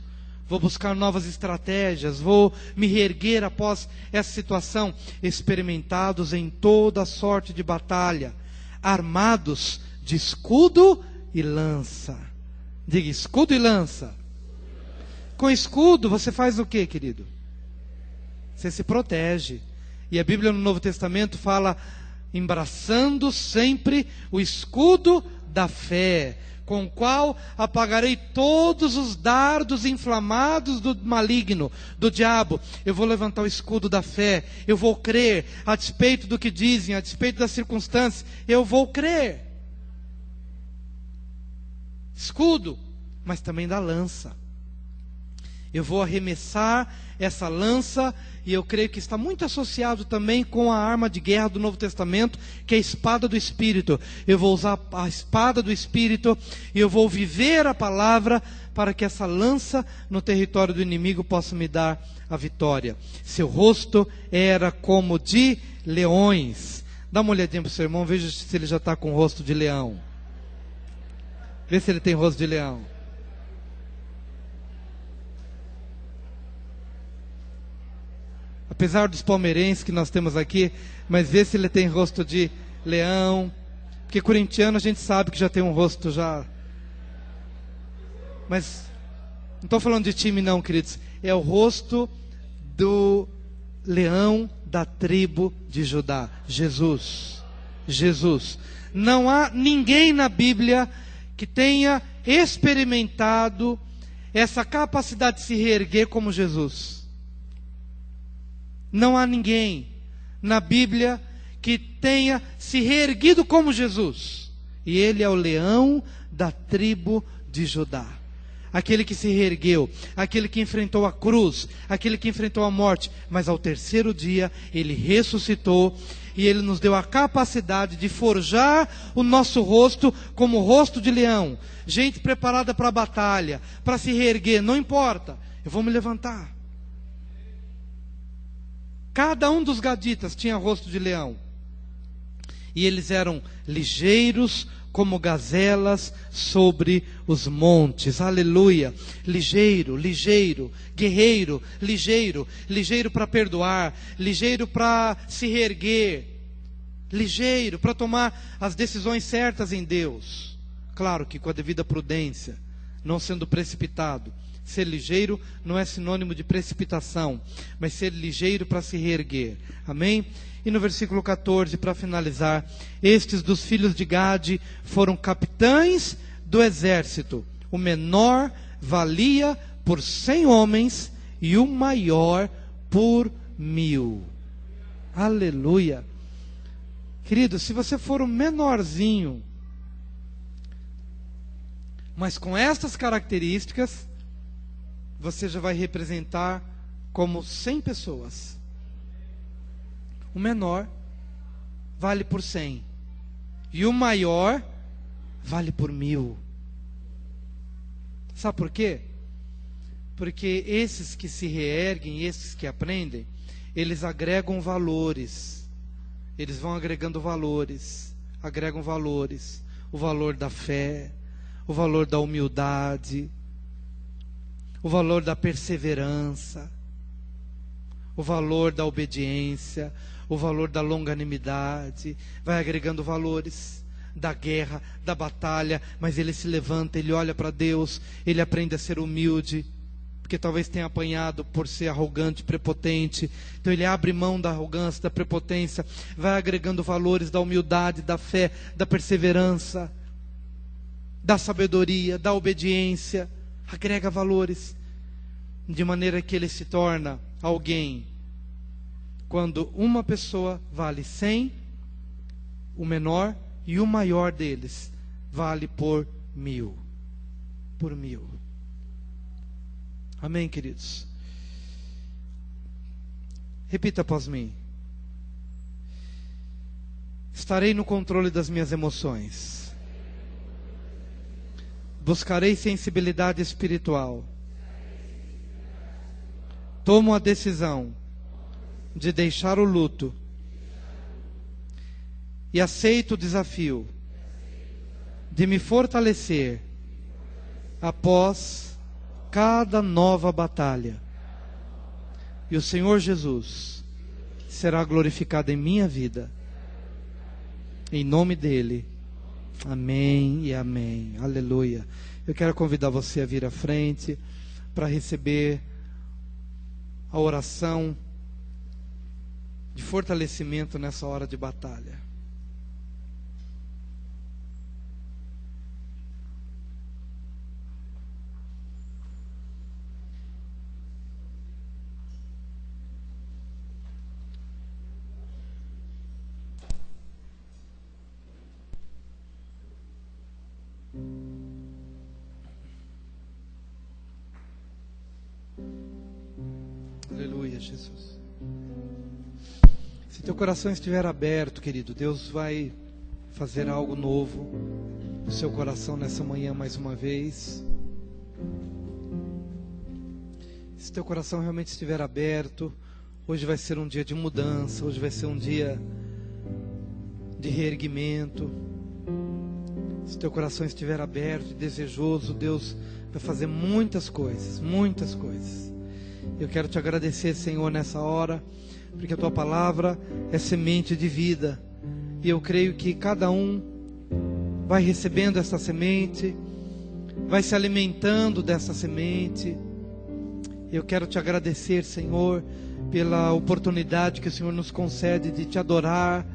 Vou buscar novas estratégias, vou me reerguer após essa situação. Experimentados em toda sorte de batalha, armados de escudo e lança. Diga, escudo e lança. Com escudo você faz o que, querido? Você se protege. E a Bíblia no Novo Testamento fala embraçando sempre o escudo da fé, com o qual apagarei todos os dardos inflamados do maligno, do diabo. Eu vou levantar o escudo da fé, eu vou crer, a despeito do que dizem, a despeito das circunstâncias, eu vou crer. Escudo, mas também da lança. Eu vou arremessar essa lança, e eu creio que está muito associado também com a arma de guerra do Novo Testamento, que é a espada do Espírito. Eu vou usar a espada do Espírito, e eu vou viver a palavra, para que essa lança no território do inimigo possa me dar a vitória. Seu rosto era como de leões. Dá uma olhadinha para o seu irmão, veja se ele já está com o rosto de leão. Vê se ele tem rosto de leão. Apesar dos palmeirenses que nós temos aqui, mas vê se ele tem rosto de leão. Porque corintiano a gente sabe que já tem um rosto já. Mas não estou falando de time não, queridos. É o rosto do leão da tribo de Judá. Jesus. Jesus. Não há ninguém na Bíblia que tenha experimentado essa capacidade de se reerguer como Jesus. Não há ninguém na Bíblia que tenha se reerguido como Jesus. E ele é o leão da tribo de Judá. Aquele que se reergueu, aquele que enfrentou a cruz, aquele que enfrentou a morte. Mas ao terceiro dia ele ressuscitou e ele nos deu a capacidade de forjar o nosso rosto como o rosto de leão. Gente preparada para a batalha, para se reerguer, não importa, eu vou me levantar. Cada um dos gaditas tinha rosto de leão. E eles eram ligeiros como gazelas sobre os montes. Aleluia. Ligeiro, ligeiro, guerreiro, ligeiro. Ligeiro para perdoar, ligeiro para se reerguer, ligeiro para tomar as decisões certas em Deus. Claro que com a devida prudência, não sendo precipitado. Ser ligeiro não é sinônimo de precipitação, mas ser ligeiro para se reerguer. Amém? E no versículo 14, para finalizar, estes dos filhos de Gade foram capitães do exército. O menor valia por 100 homens e o maior por 1000. Aleluia. Querido, se você for o menorzinho, mas com estas características, você já vai representar como 100 pessoas. O menor vale por 100. E o maior vale por 1000. Sabe por quê? Porque esses que se reerguem, esses que aprendem, eles agregam valores. Eles vão agregando valores. Agregam valores. O valor da fé, o valor da humildade, o valor da perseverança, o valor da obediência, o valor da longanimidade. Vai agregando valores da guerra, da batalha, mas ele se levanta, ele olha para Deus, ele aprende a ser humilde, porque talvez tenha apanhado por ser arrogante, prepotente. Então ele abre mão da arrogância, da prepotência, vai agregando valores da humildade, da fé, da perseverança, da sabedoria, da obediência. Agrega valores, de maneira que ele se torna alguém. Quando uma pessoa vale 100, o menor e o maior deles vale por 1000. Por 1000. Amém, queridos? Repita após mim. Estarei no controle das minhas emoções. Buscarei sensibilidade espiritual. Tomo a decisão de deixar o luto e aceito o desafio de me fortalecer após cada nova batalha. E o Senhor Jesus será glorificado em minha vida. Em nome dele. Amém e amém. Aleluia. Eu quero convidar você a vir à frente para receber a oração de fortalecimento nessa hora de batalha. Jesus. Se teu coração estiver aberto, querido, Deus vai fazer algo novo no seu coração nessa manhã mais uma vez. Se teu coração realmente estiver aberto, hoje vai ser um dia de mudança, hoje vai ser um dia de reerguimento. Se teu coração estiver aberto e desejoso, Deus vai fazer muitas coisas, muitas coisas. Eu quero te agradecer, Senhor, nessa hora, porque a tua palavra é semente de vida, e eu creio que cada um vai recebendo essa semente, vai se alimentando dessa semente. Eu quero te agradecer, Senhor, pela oportunidade que o Senhor nos concede de te adorar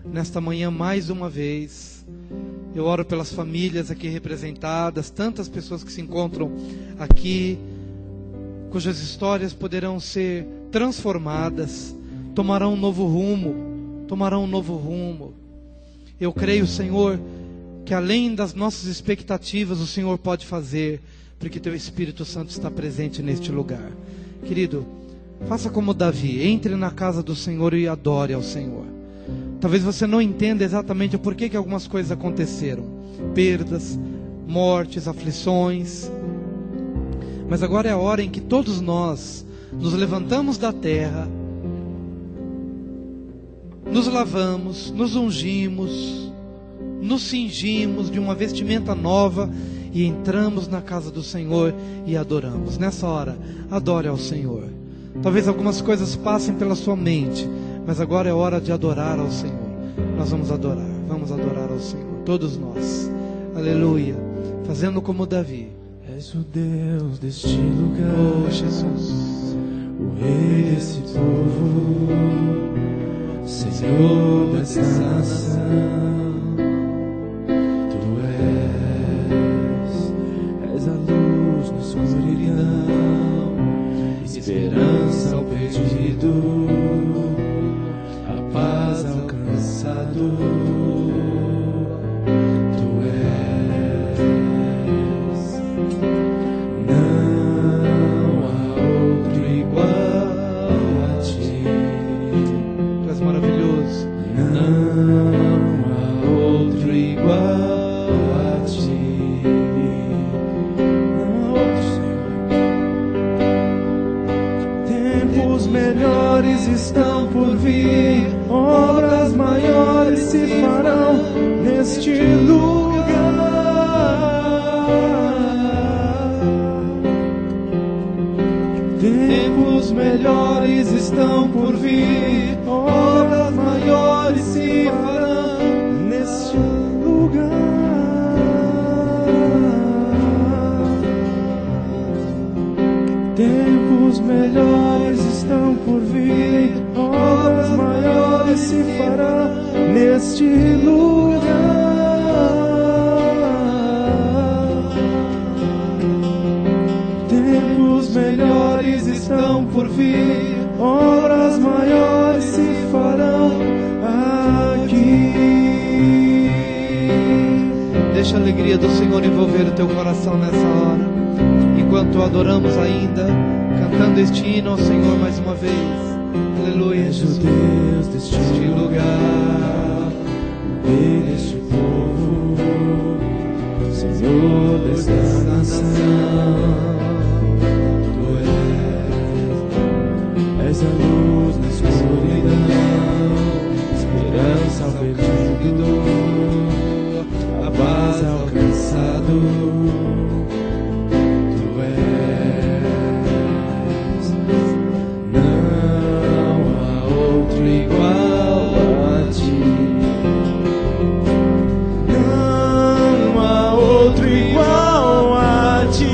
nesta manhã mais uma vez. Eu oro pelas famílias aqui representadas, tantas pessoas que se encontram aqui, cujas histórias poderão ser transformadas, tomarão um novo rumo. Eu creio, Senhor, que além das nossas expectativas, o Senhor pode fazer, porque teu Espírito Santo está presente neste lugar. Querido, faça como Davi, entre na casa do Senhor e adore ao Senhor. Talvez você não entenda exatamente o porquê que algumas coisas aconteceram, perdas, mortes, aflições, mas agora é a hora em que todos nós nos levantamos da terra, nos lavamos, nos ungimos, nos cingimos de uma vestimenta nova e entramos na casa do Senhor e adoramos. Nessa hora, adore ao Senhor. Talvez algumas coisas passem pela sua mente, mas agora é hora de adorar ao Senhor. Nós vamos adorar ao Senhor, todos nós. Aleluia. Fazendo como Davi. És o Deus deste lugar, Oh Jesus, o Rei desse povo, Senhor dessa nação. Tu és a luz na escuridão, esperança ao perdido, a paz alcançado. Tu és, não há outro igual a ti. Tu és maravilhoso. Não há outro igual a ti. Não há outro, Senhor. Tempos melhores estão por vir, obras maiores se farão neste lugar. Tempos melhores estão por vir, obras maiores se farão neste lugar. Tempos melhores estão por vir, obras maiores se farão neste lugar. Tempos melhores estão por vir, obras maiores se farão aqui. Deixa a alegria do Senhor envolver o teu coração nessa hora, enquanto adoramos ainda, cantando este hino ao Senhor mais uma vez. Aleluia, És o Jesus. Deus deste lugar, o Rei deste povo, Senhor desta nação. Tu és a luz na escuridão, esperança ao perdido, a paz alcançado. Tu és, não há outro igual a ti. Não há outro igual a ti.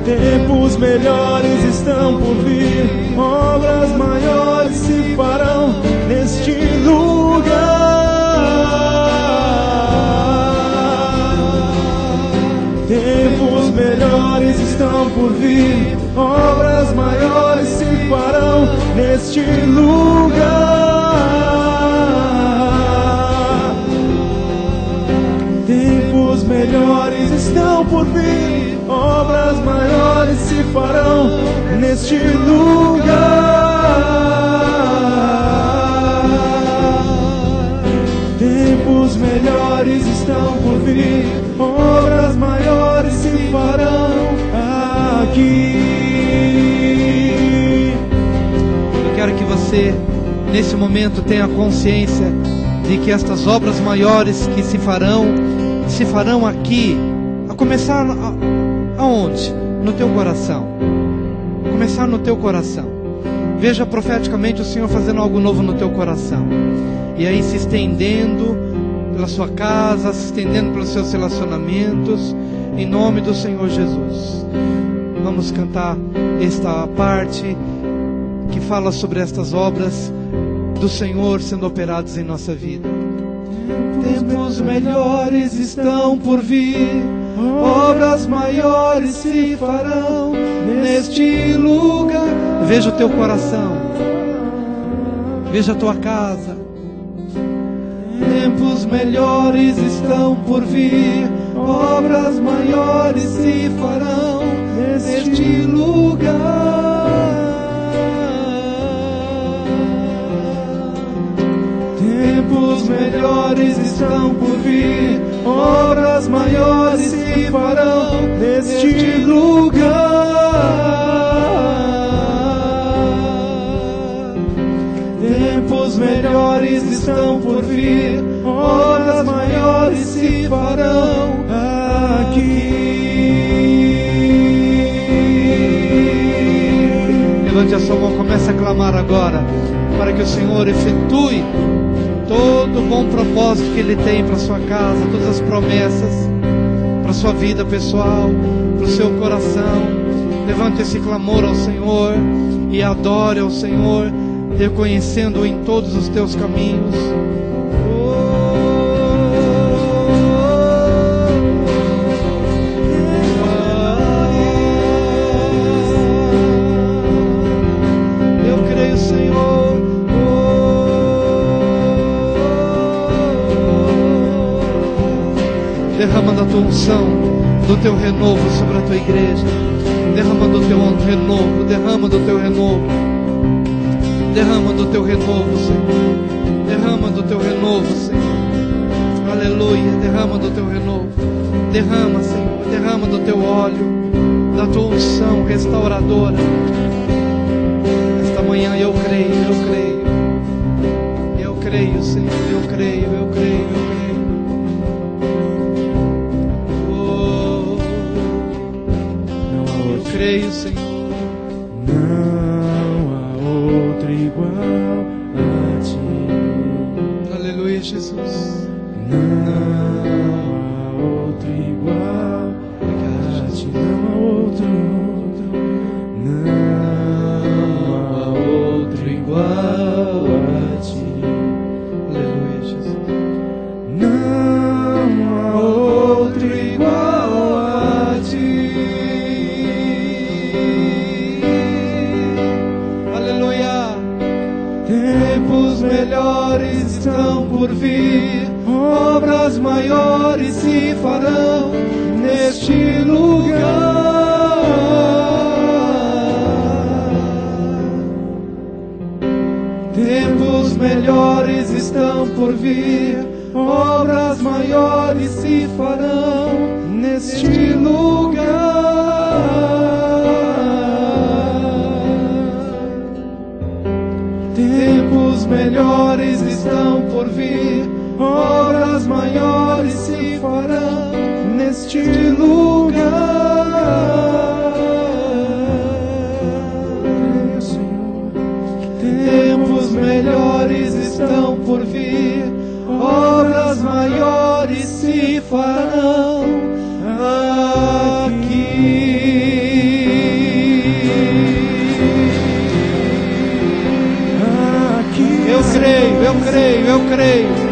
Tempos melhores estão por vir, obras maiores se farão neste lugar. Tempos melhores estão por vir, obras maiores se farão neste lugar. Tempos Tempos melhores estão por vir, obras maiores se farão neste lugar. Tempos melhores estão por vir, obras maiores se farão aqui. Eu quero que você, nesse momento, tenha consciência de que estas obras maiores que se farão aqui, a começar aonde? No teu coração. Começar no teu coração. Veja profeticamente o Senhor fazendo algo novo no teu coração. E aí se estendendo pela sua casa, se estendendo pelos seus relacionamentos, em nome do Senhor Jesus. Vamos cantar esta parte que fala sobre estas obras do Senhor sendo operados em nossa vida. Tempos melhores estão por vir, obras maiores se farão neste lugar. Veja o teu coração, veja a tua casa. Tempos melhores estão por vir, obras maiores se farão neste lugar. Tempos melhores estão por vir, obras maiores se farão neste lugar. Tempos melhores estão por vir, obras maiores se farão aqui. Levante a sua mão, comece a clamar agora, para que o Senhor efetue todo o bom propósito que Ele tem para a sua casa, todas as promessas, para a sua vida pessoal, para o seu coração. Levante esse clamor ao Senhor e adore ao Senhor, reconhecendo-o em todos os teus caminhos. Derrama da tua unção, do teu renovo sobre a tua igreja. Derrama do teu renovo, derrama do teu renovo. Derrama do teu renovo, Senhor. Derrama do teu renovo, Senhor. Aleluia, derrama do teu renovo. Derrama, Senhor, derrama do teu óleo, da tua unção restauradora. Esta manhã eu creio, eu creio. Eu creio, Senhor, eu creio, eu creio, eu creio. Creio, Senhor. Não há outro igual a ti. Aleluia, Jesus. Não há outro igual a ti. Não há outro. Não há outro igual a ti. Aleluia, Jesus. Não há outro igual a ti. Tempos melhores estão por vir, obras maiores se farão neste lugar. Tempos melhores estão por vir, obras maiores se farão neste lugar. Tempos melhores estão por vir, obras maiores se farão neste lugar. Tempos melhores estão por vir, obras maiores se farão aqui. Eu creio, eu creio, eu creio.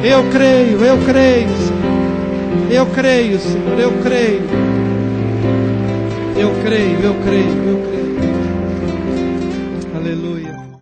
Eu creio, eu creio, Senhor. Eu creio, Senhor, eu creio. Eu creio, eu creio, eu creio.